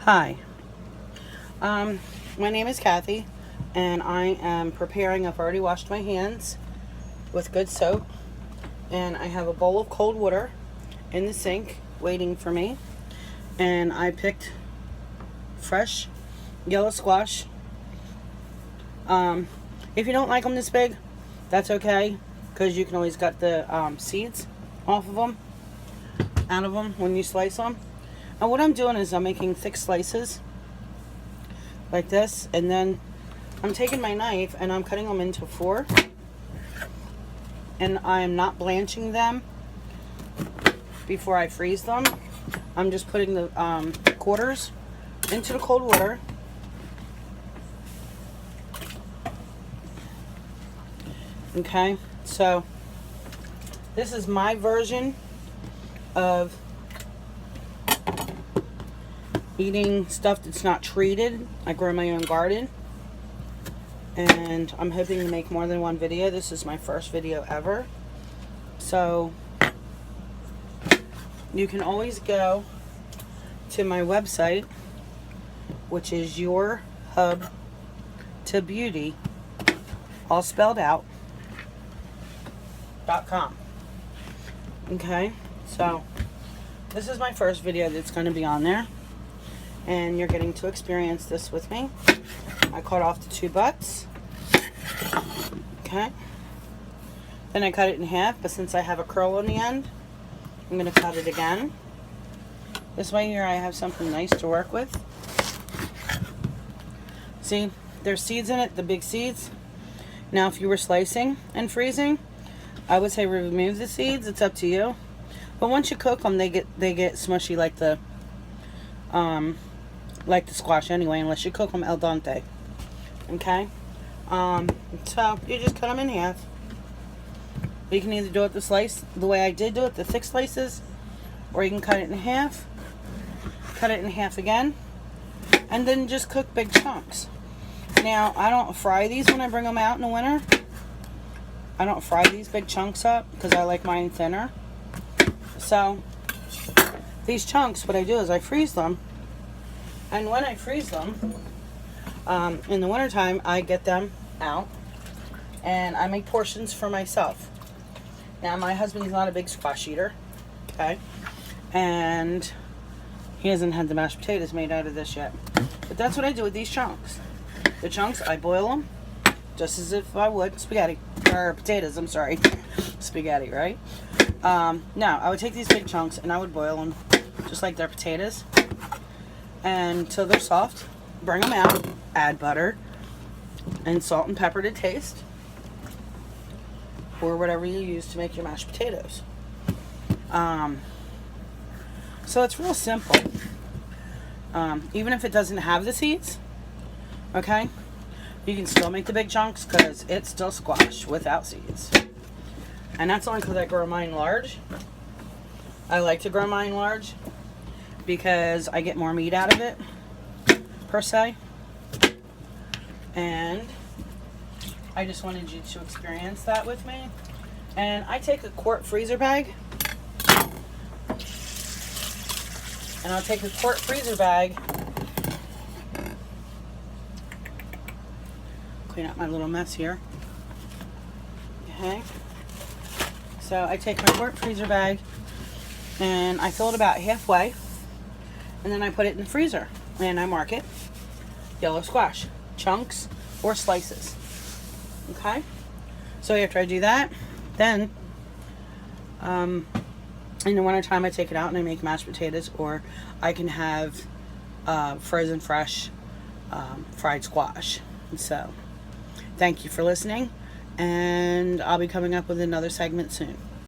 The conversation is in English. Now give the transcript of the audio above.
Hi, my name is Kathy, and I am preparing. I've already washed my hands with good soap, and I have a bowl of cold water in the sink waiting for me, and I picked fresh yellow squash. If you don't like them this big, that's okay, because you can always get the seeds off of them, out of them when you slice them. And what I'm doing is I'm making thick slices like this, and then I'm taking my knife and I'm cutting them into 4, and I'm not blanching them before I freeze them. I'm just putting the quarters into the cold water, okay? So this is my version of eating stuff that's not treated. I grow my own garden, and I'm hoping to make more than one video. This is my first video ever, so you can always go to my website, which is Your Hub to Beauty, all spelled out, .com. Okay, so this is my first video that's going to be on there, and you're getting to experience this with me. I cut off the 2 butts. Okay. Then I cut it in half, but since I have a curl on the end, I'm going to cut it again. This way here I have something nice to work with. See, there's seeds in it, the big seeds. Now if you were slicing and freezing, I would say remove the seeds. It's up to you. But once you cook them, they get smushy like the squash anyway, unless you cook them al dente. Okay? So you just cut them in half. You can either do it the way I did do it, the thick slices, or you can cut it in half, cut it in half again, and then just cook big chunks. Now, I don't fry these when I bring them out in the winter. I don't fry these big chunks up because I like mine thinner. So these chunks, what I do is I freeze them. And when I freeze them, in the wintertime, I get them out and I make portions for myself. Now, my husband's not a big squash eater, okay? And he hasn't had the mashed potatoes made out of this yet. But that's what I do with these chunks. The chunks, I boil them just as if I would spaghetti, or potatoes, I'm sorry. Spaghetti, right? Now, I would take these big chunks and I would boil them just like they're potatoes, and until they're soft. Bring them out, add butter and salt and pepper to taste, or whatever you use to make your mashed potatoes. So it's real simple. Even if it doesn't have the seeds, okay, you can still make the big chunks because it's still squash without seeds. And that's only because I grow mine large. I like to grow mine large because I get more meat out of it, per se. And I just wanted you to experience that with me. And I take a quart freezer bag, and I'll take a quart freezer bag, clean up my little mess here. Okay, so I take my quart freezer bag and I fill it about halfway, and then I put it in the freezer and I mark it yellow squash, chunks or slices. Okay, so after I do that, then in the wintertime I take it out and I make mashed potatoes, or I can have frozen fresh fried squash. So thank you for listening, and I'll be coming up with another segment soon.